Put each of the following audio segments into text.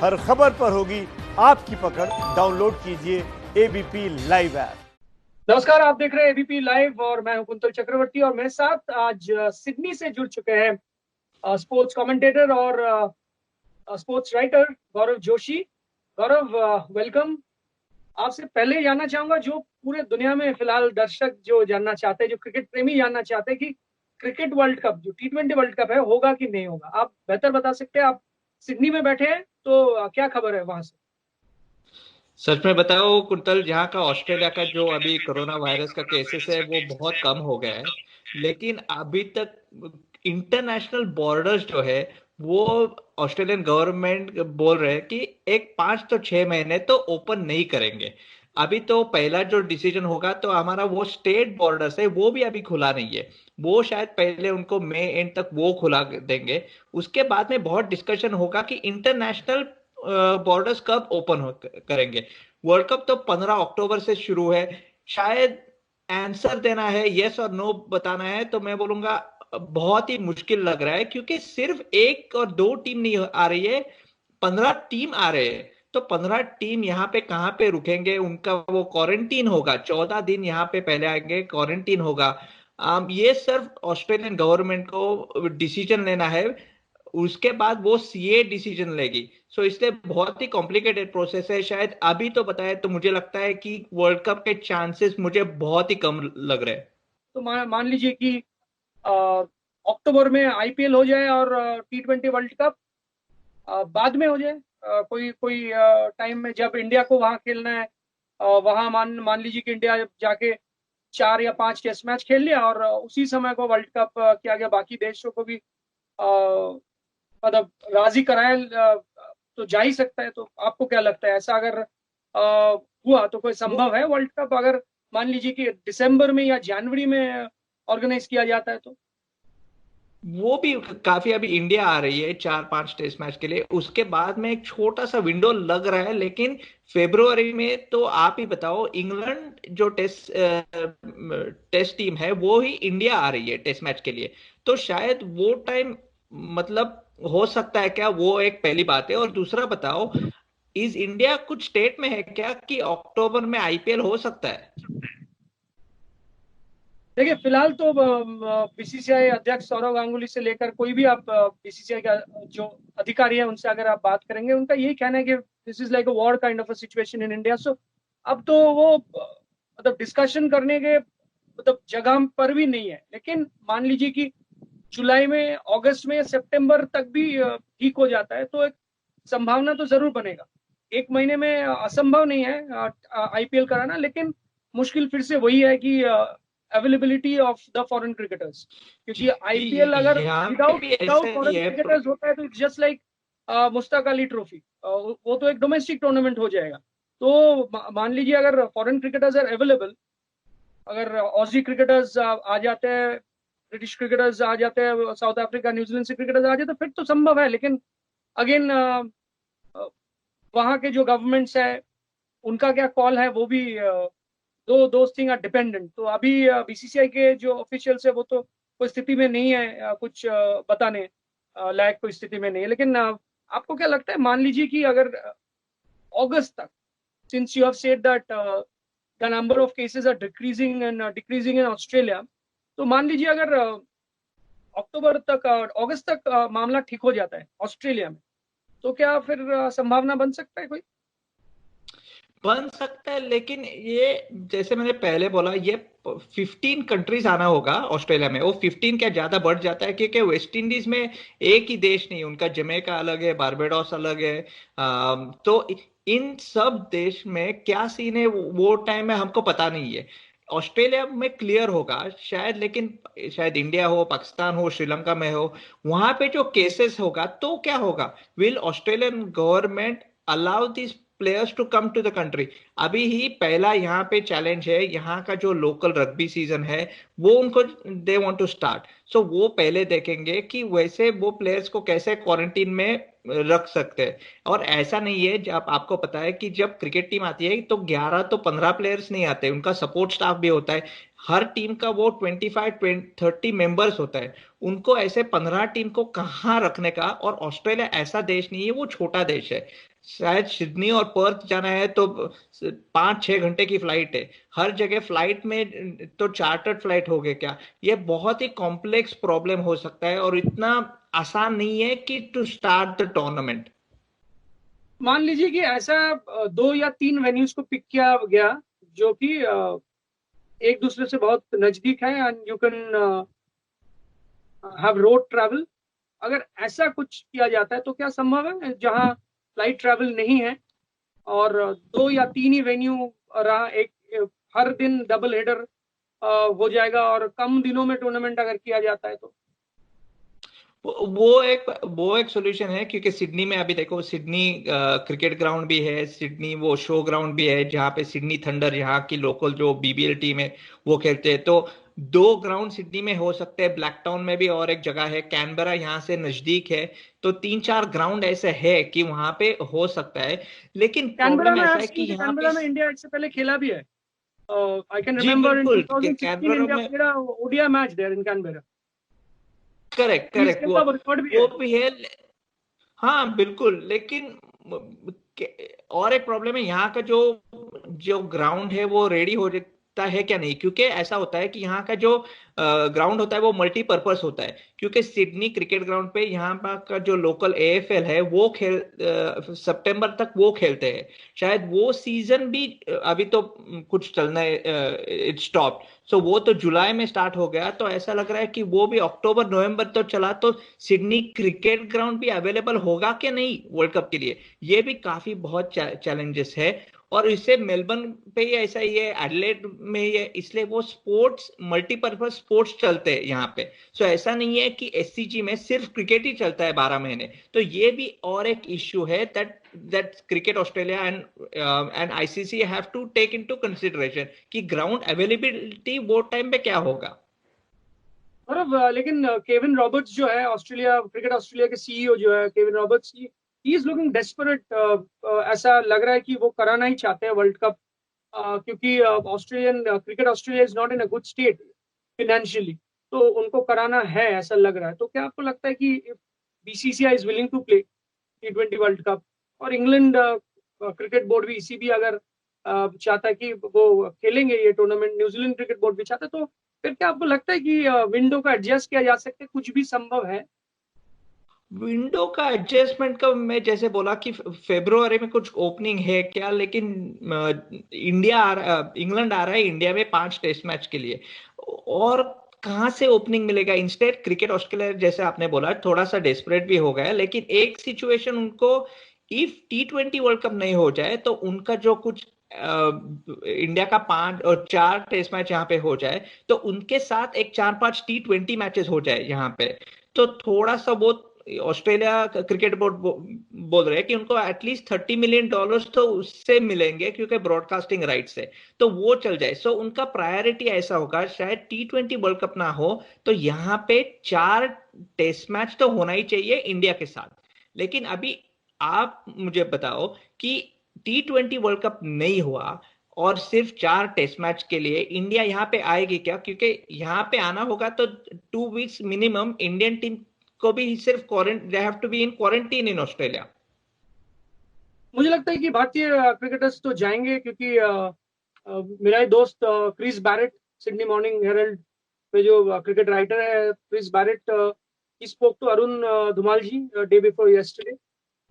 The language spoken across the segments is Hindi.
हर खबर पर होगी आपकी पकड़। डाउनलोड कीजिए एबीपी लाइव ऐप। नमस्कार, आप देख रहे हैं एबीपी लाइव और मैं हूं कुंतल चक्रवर्ती और मेरे साथ आज सिडनी से जुड़ चुके हैं स्पोर्ट्स कमेंटेटर और स्पोर्ट्स राइटर गौरव जोशी। गौरव, वेलकम। आपसे पहले जानना चाहूंगा, जो पूरे दुनिया में फिलहाल दर्शक जो जानना चाहते हैं, जो क्रिकेट प्रेमी जानना चाहते हैं कि क्रिकेट वर्ल्ड कप, जो T20 वर्ल्ड कप है, होगा कि नहीं होगा, आप बेहतर बता सकते हैं। आप सिडनी में बैठे हैं तो क्या खबर है वहां से? सच में बताओ कुंतल, यहाँ का ऑस्ट्रेलिया का जो अभी कोरोना वायरस का केसेस है वो बहुत कम हो गया है। लेकिन अभी तक इंटरनेशनल बॉर्डर्स जो है वो ऑस्ट्रेलियन गवर्नमेंट बोल रहे हैं कि एक 5 तो 6 महीने तो ओपन नहीं करेंगे। अभी तो पहला जो डिसीजन होगा तो हमारा वो स्टेट बॉर्डर्स है वो भी अभी खुला नहीं है। वो शायद पहले उनको मई एंड तक वो खुला देंगे। उसके बाद में बहुत डिस्कशन होगा कि इंटरनेशनल बॉर्डर्स कब ओपन करेंगे। वर्ल्ड कप तो 15 अक्टूबर से शुरू है। शायद आंसर देना है, यस और नो बताना है, तो मैं बोलूंगा बहुत ही मुश्किल लग रहा है, क्योंकि सिर्फ एक और दो टीम नहीं आ रही है, 15 टीम आ रहे हैं। तो 15 टीम यहाँ पे कहाँ पे रुकेंगे, उनका वो क्वारंटीन होगा, 14 दिन यहाँ पे पहले आएंगे, क्वारंटीन होगा। ये सिर्फ ऑस्ट्रेलियन गवर्नमेंट को डिसीजन लेना है। उसके बाद वो सीए डिसीजन लेगी। सो इसलिए बहुत ही कॉम्प्लिकेटेड प्रोसेस है। शायद अभी तो बताए तो मुझे लगता है कि वर्ल्ड कप के चांसेस मुझे बहुत ही कम लग रहे हैं। तो मान लीजिए कि अ, अक्टूबर में आईपीएल हो जाए और T20 वर्ल्ड कप बाद में हो जाए, कोई कोई टाइम में जब इंडिया को वहां खेलना है, वहां मान मान लीजिए कि इंडिया जाके 4 या 5 टेस्ट मैच खेल लिया और उसी समय को वर्ल्ड कप किया गया, बाकी देशों को भी मतलब राजी कराया, तो जा ही सकता है। तो आपको क्या लगता है, ऐसा अगर हुआ तो कोई वो संभव है वर्ल्ड कप, अगर मान लीजिए कि दिसंबर में या जनवरी में ऑर्गेनाइज किया जाता है तो? वो भी काफी, अभी इंडिया आ रही है 4-5 टेस्ट मैच के लिए, उसके बाद में एक छोटा सा विंडो लग रहा है। लेकिन फेब्रुवरी में तो आप ही बताओ, इंग्लैंड जो टेस्ट टीम है वो ही इंडिया आ रही है टेस्ट मैच के लिए। तो शायद वो टाइम, मतलब हो सकता है क्या, वो एक पहली बात है। और दूसरा बताओ, इज इंडिया कुछ स्टेट में है क्या कि अक्टूबर में आईपीएल हो सकता है? देखिए, फिलहाल तो बीसीसीआई अध्यक्ष सौरव गांगुली से लेकर कोई भी आप बीसीसीआई का जो अधिकारी है उनसे अगर आप बात करेंगे, उनका यही कहना है कि this is like a war kind of a situation in India. So अब तो वो मतलब डिस्कशन करने के मतलब जगह पर भी नहीं है। लेकिन मान लीजिए कि जुलाई में, अगस्त में या सितंबर तक भी ठीक हो जाता है तो एक संभावना तो जरूर बनेगा। एक महीने में असंभव नहीं है आईपीएल कराना, लेकिन मुश्किल फिर से वही है कि availability of the foreign cricketers, क्योंकि आईपीएल अगर यहाँ पे विदाउट भी विदाउट ऐसा ही फॉरेन है। क्रिकेटर्स होता है तो it's just like Mushtaq Ali trophy, वो तो एक डोमेस्टिक टूर्नामेंट हो जाएगा। तो मान लीजिए अगर फॉरेन क्रिकेटर्स आर अवेलेबल, अगर ऑजी क्रिकेटर्स आ जाते हैं, ब्रिटिश क्रिकेटर्स आ जाते हैं, साउथ अफ्रीका न्यूजीलैंड से क्रिकेटर्स आ जाते हैं, तो फिर तो संभव है। लेकिन अगेन वहाँ के जो गवर्नमेंट्स है उनका क्या कॉल है, वो भी दोज थिंग आर डिपेंडेंट। तो अभी बीसीसीआई के जो ऑफिशियल्स है वो तो कोई स्थिति में नहीं है कुछ बताने लायक कोई स्थिति में नहीं है। लेकिन आपको क्या लगता है, मान लीजिए कि अगर अगस्त तक, since you have said that the number of cases are decreasing and decreasing in Australia, तो मान लीजिए अगर अक्टूबर तक, अगस्त तक मामला ठीक हो जाता है ऑस्ट्रेलिया में, तो क्या फिर संभावना बन सकता है कोई? बन सकता है, लेकिन ये जैसे मैंने पहले बोला, ये 15 कंट्रीज आना होगा ऑस्ट्रेलिया में। वो 15 क्या ज्यादा बढ़ जाता है, क्योंकि वेस्ट इंडीज में एक ही देश नहीं, उनका जमैका अलग है, बारबाडोस अलग है। तो इन सब देश में क्या सीन है वो टाइम में हमको पता नहीं है। ऑस्ट्रेलिया में क्लियर होगा शायद, लेकिन शायद इंडिया हो, पाकिस्तान हो, श्रीलंका में हो, वहां पे जो केसेस होगा तो क्या होगा। Will Australian government allow this players to come to the country? अभी ही पहला यहाँ पे चैलेंज है, यहाँ का जो लोकल रग्बी सीजन है वो उनको दे वांट टू स्टार्ट। सो वो पहले देखेंगे कि वैसे वो प्लेयर्स को कैसे क्वारंटीन में रख सकते हैं। और ऐसा नहीं है, जब आपको पता है कि जब क्रिकेट टीम आती है तो 11 तो 15 प्लेयर्स नहीं आते, उनका सपोर्ट स्टाफ भी होता है। हर टीम का वो 25-30 मेंबर्स होता है। उनको ऐसे 15 टीम को कहाँ रखने का। और ऑस्ट्रेलिया ऐसा देश नहीं है, वो छोटा देश है। शायद सिडनी और पर्थ जाना है तो 5-6 घंटे की फ्लाइट है। हर जगह फ्लाइट में तो चार्टर्ड फ्लाइट हो गए क्या? ये बहुत ही कॉम्प्लेक्स प्रॉब्लम हो सकता है और इतना आसान नहीं है कि टू स्टार्ट द टूर्नामेंट। मान लीजिए कि ऐसा 2 या 3 वेन्यूज को पिक किया गया जो कि एक दूसरे से बहुत नजदीक है and you can have road travel. अगर ऐसा कुछ किया जाता है तो क्या संभव है जहां फ्लाइट ट्रैवल नहीं है और 2 या 3 ही वेन्यू रहा, एक हर दिन डबल हेडर हो जाएगा और कम दिनों में टूर्नामेंट अगर किया जाता है तो? वो एक सॉल्यूशन है, क्योंकि सिडनी में अभी देखो, सिडनी क्रिकेट ग्राउंड भी है, सिडनी वो शो ग्राउंड भी है जहाँ पे सिडनी थंडर, यहाँ की लोकल जो बीबीएल टीम है वो खेलते हैं। तो 2 ग्राउंड सिडनी में हो सकते हैं, ब्लैक टाउन में भी और एक जगह है, कैनबरा यहाँ से नजदीक है। तो 3-4 ग्राउंड ऐसे है कि वहां पे हो सकता है। लेकिन कैनबरा प्रॉब्लम में ऐसा आई है कि सीन यहाँ पे। कैनबरा में इंडिया इससे पहले खेला भी है। I can ji remember in बिल्कुल, 2016 कैनबरा इंडिया में। Played a ODI match there in Canberra. Correct तो करेक्ट, इसके वो बाद रिकॉर्ड भी है। वो भी है। हाँ बिल्कुल, लेकिन और एक प्रॉब्लम है, यहाँ का जो जो ग्राउंड है वो रेडी हो जाता है क्या नहीं, क्योंकि ऐसा होता है कि यहाँ का जो ग्राउंड होता है वो मल्टीपर्पस होता है। क्योंकि सिडनी क्रिकेट ग्राउंड पे यहाँ का जो लोकल एएफएल है वो सितंबर तक वो खेलते हैं। शायद वो सीजन भी अभी तो कुछ चलना है, इट स्टॉप। सो वो तो जुलाई में स्टार्ट हो गया, तो ऐसा लग रहा है कि वो भी अक्टूबर नवंबर तो चला। तो सिडनी क्रिकेट ग्राउंड भी अवेलेबल होगा कि नहीं वर्ल्ड कप के लिए, ये भी काफी बहुत चैलेंजेस है। और इससे मेलबर्न पे ही ऐसा ही है, एडिलेड में ही है, इसलिए वो स्पोर्ट्स मल्टीपर्पज स्पोर्ट्स चलते हैं यहाँ पे। सो ऐसा नहीं है कि एससीजी में सिर्फ क्रिकेट ही चलता है 12 महीने। तो ये भी और एक इश्यू है that cricket Australia and ICC have to take into consideration कि ग्राउंड अवेलेबिलिटी वो टाइम पे क्या होगा। और अब लेकिन केविन रॉबर्ट्स जो है ऑस्ट्रेलिया क्रिकेट ऑस्ट्रेलिया के सीईओ जो है Kevin Roberts, he is looking desperate. ऐसा लग रहा है कि वो कराना ही चाहते हैं वर्ल्ड कप, क्योंकि Australian cricket Australia is not in a good state financially. तो उनको कराना है ऐसा लग रहा है। तो क्या आपको लगता है कि BCCI is willing to play T20 world cup, और इंग्लैंड क्रिकेट बोर्ड भी इसी भी अगर चाहता है कि वो खेलेंगे ये टूर्नामेंट, न्यूजीलैंड क्रिकेट बोर्ड भी चाहता है, तो फिर क्या आपको लगता है कि विंडो का एडजस्ट किया जा सकता है? कुछ भी संभव है? विंडो का एडजस्टमेंट का मैं जैसे बोला कि फेब्रुवरी में कुछ ओपनिंग है क्या, लेकिन इंग्लैंड आ रहा है इंडिया में 5 टेस्ट मैच के लिए, और कहाँ से ओपनिंग मिलेगा? इंस्टेड क्रिकेट ऑस्ट्रेलिया जैसे आपने बोला थोड़ा सा डेस्परेट भी हो गया, लेकिन एक सिचुएशन उनको, इफ T20 वर्ल्ड कप नहीं हो जाए तो उनका जो कुछ इंडिया का 5 और 4 टेस्ट मैच यहाँ पे हो जाए, तो उनके साथ एक 4-5 T20 मैचेस हो जाए यहाँ पे। तो थोड़ा सा वो ऑस्ट्रेलिया क्रिकेट बोर्ड बोल रहे हैं कि उनको एटलीस्ट $30 मिलियन तो उससे मिलेंगे, क्योंकि ब्रॉडकास्टिंग राइट से तो वो चल जाए। सो उनका प्रायोरिटी ऐसा होगा, शायद T20 वर्ल्ड कप ना हो तो यहाँ पे 4 टेस्ट मैच तो होना ही चाहिए इंडिया के साथ। लेकिन अभी आप मुझे बताओ कि T20 वर्ल्ड कप नहीं हुआ और सिर्फ 4 टेस्ट मैच के लिए इंडिया यहाँ पे आएगी क्या? क्योंकि यहाँ पे आना होगा तो 2 वीक्स मिनिमम इंडियन टीम को भी सिर्फ they have to be in quarantine in Australia. मुझे लगता है कि भारतीय क्रिकेटर्स तो जाएंगे, क्योंकि मेरा ही दोस्त Chris Barrett, Sydney Morning Herald में जो क्रिकेट राइटर है, Chris Barrett, he spoke to Arun Dhumal ji day before yesterday,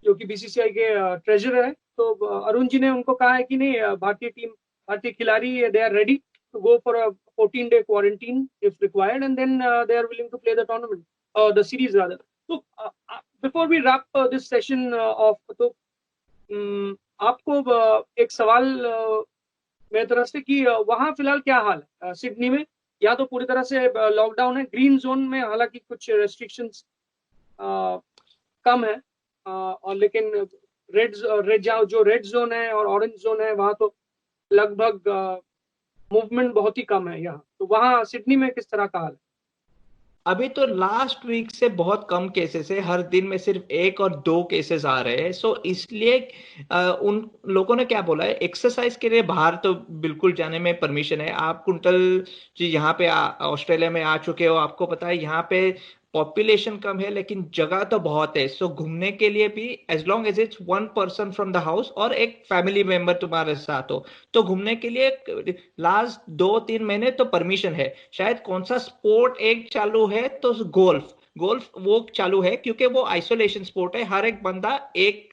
जो कि बीसीसीआई के ट्रेजरर है। तो अरुण जी ने उनको कहा है कि नहीं, भारतीय खिलाड़ी they are ready to go for a 14-day quarantine if required, and then they are willing to play the tournament, the series rather. तो before we wrap this session off, तो आपको एक सवाल मेरी तरफ से कि वहाँ फिलहाल क्या हाल है सिडनी में? या तो पूरी तरह से लॉकडाउन है, ग्रीन जोन में हालांकि कुछ रेस्ट्रिक्शंस कम है, और लेकिन जो रेड जोन है और ऑरेंज जोन है वहाँ तो लगभग मूवमेंट बहुत ही कम है यहाँ। तो वहाँ सिडनी में किस तरह का हाल है? अभी तो लास्ट वीक से बहुत कम केसेस है, हर दिन में सिर्फ 1 और 2 केसेस आ रहे हैं। सो इसलिए उन लोगों ने क्या बोला है, एक्सरसाइज के लिए बाहर तो बिल्कुल जाने में परमिशन है। आप कुंतल जी यहाँ पे ऑस्ट्रेलिया में आ चुके हो, आपको पता है यहाँ पे पॉपुलेशन कम है लेकिन जगह तो बहुत है, सो घूमने के लिए भी as long as it's one person from the house और एक फैमिली मेंबर तुम्हारे साथ हो, तो घूमने के लिए लास्ट 2-3 महीने तो परमिशन है। शायद कौन सा स्पोर्ट एक चालू है तो गोल्फ वो चालू है क्योंकि वो आइसोलेशन स्पोर्ट है, हर एक बंदा एक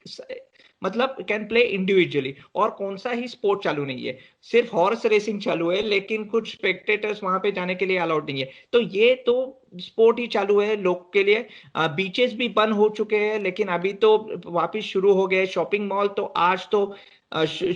मतलब कैन प्ले इंडिविजुअली। और कौन सा ही स्पोर्ट चालू नहीं है, सिर्फ हॉर्स रेसिंग चालू है लेकिन कुछ स्पेक्टेटर्स वहां पे जाने के लिए अलाउड नहीं है। तो ये तो स्पोर्ट ही चालू है लोग के लिए। बीचेस भी बंद हो चुके हैं लेकिन अभी तो वापस शुरू हो गए। शॉपिंग मॉल तो आज तो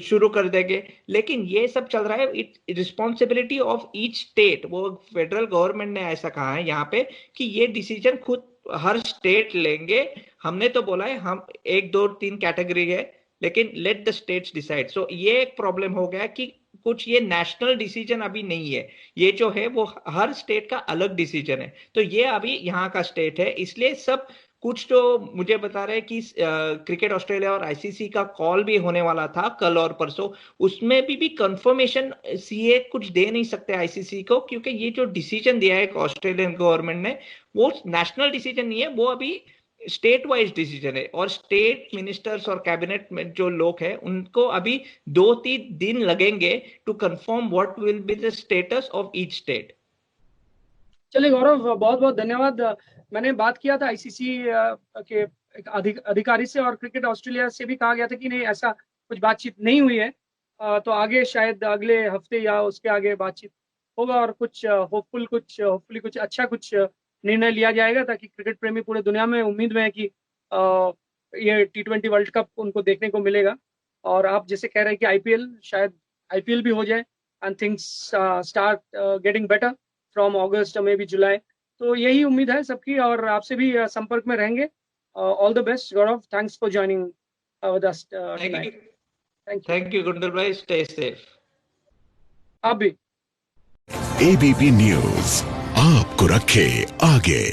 शुरू कर देंगे। लेकिन ये सब चल रहा है, it responsibility of each state. वो फेडरल गवर्नमेंट ने ऐसा कहा है यहाँ पे कि ये डिसीजन खुद हर स्टेट लेंगे। हमने तो बोला है हम 1 2 3 कैटेगरी है लेकिन लेट द स्टेट्स डिसाइड। सो ये एक प्रॉब्लम हो गया कि कुछ ये नेशनल डिसीजन अभी नहीं है, ये जो है वो हर स्टेट का अलग डिसीजन है। तो ये अभी यहाँ का स्टेट है, इसलिए सब कुछ तो मुझे बता रहे हैं कि क्रिकेट ऑस्ट्रेलिया और आईसीसी का कॉल भी होने वाला था कल और परसों। उसमें भी कंफर्मेशन सीए कुछ दे नहीं सकते आईसीसी को, क्योंकि ये जो डिसीजन दिया है ऑस्ट्रेलियन गवर्नमेंट ने वो नेशनल डिसीजन नहीं है, वो अभी स्टेट वाइज डिसीजन है। और स्टेट मिनिस्टर्स और कैबिनेट में जो लोग हैं उनको अभी 2-3 दिन लगेंगे to confirm what will be the status of each state. चलिए गौरव, बहुत बहुत धन्यवाद। मैंने बात किया था आईसीसी के एक अधिकारी से और क्रिकेट ऑस्ट्रेलिया से भी कहा गया था कि नहीं, ऐसा कुछ बातचीत नहीं हुई है। तो आगे शायद अगले हफ्ते या उसके आगे बातचीत होगा और कुछ होपफुली कुछ अच्छा कुछ निर्णय लिया जाएगा, ताकि क्रिकेट प्रेमी पूरे दुनिया में उम्मीद में है कि ये T20 वर्ल्ड कप उनको देखने को मिलेगा। और आप जैसे कह रहे हैं कि आईपीएल, शायद आईपीएल भी हो जाए and things start getting better from August maybe July. तो यही उम्मीद है सबकी, और आपसे भी संपर्क में रहेंगे। All the best Gaurav, thanks for joining with us tonight. Thank you Gondal भाई, स्टे सेफ। आप भी। एबीपी न्यूज आपको रखे आगे।